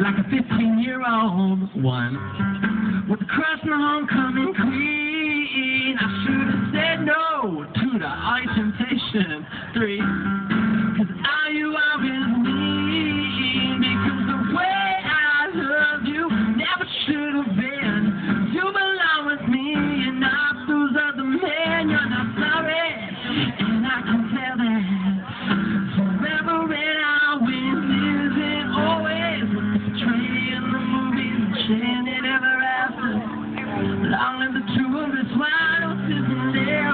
like a 15-year-old one with a crush on the homecoming queen. I should have said no to the eye temptation 3, 'cause all you are is me, because the way I love you never should have been. You belong with me and not those other men. You're not sorry, and I can tell that. Forever and always isn't always with the train, the movies, and chain it ever after. Long live the two of us, why don't isn't there?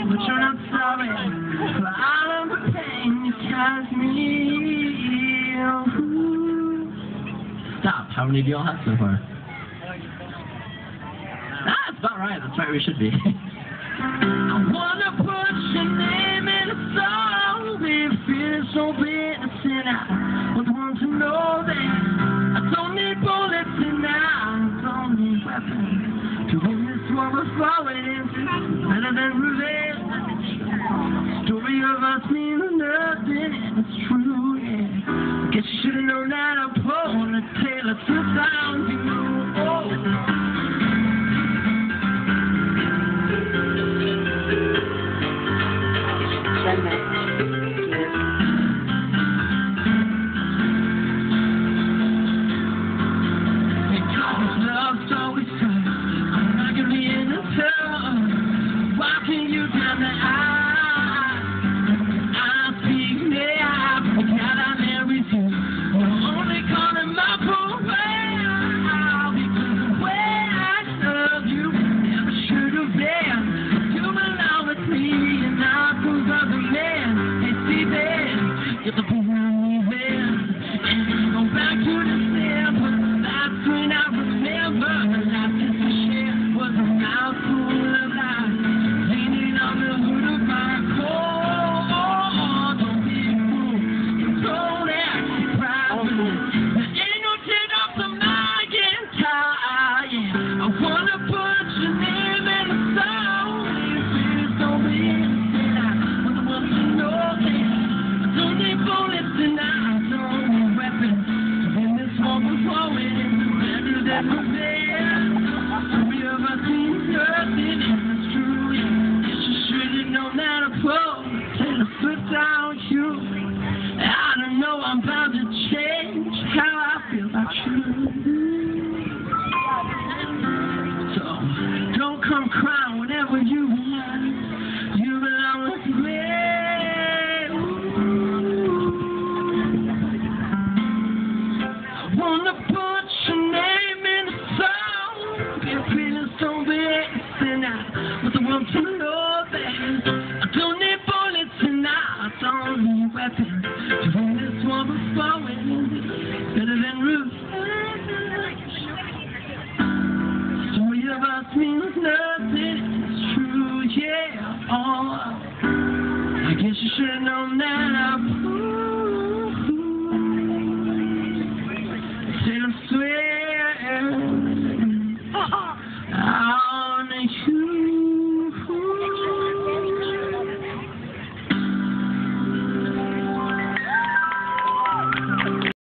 But you're not sorry for all of the pain you caused me. Stop. How many do y'all have so far? That's about right. That's right. We should be. I wanna put your name in a song. It feels so bittersweet. I would want to know that I don't need bullets and I don't need weapons to win this war we're falling into. Better than revenge. Story of us means nothing, and it's true. Yeah. Guess you should have known that I pulled a tale of two sounds. You know. I don't know, I'm about to change how I feel about you. So don't come crying whenever you want. You belong with me. I wanna put your name in a song. Been feeling so bad tonight, but I want to know that I don't need bullets tonight. I don't need weapons to win this war before we better than roof. Story of us means nothing. It's true, yeah. Oh, I guess you should have known that.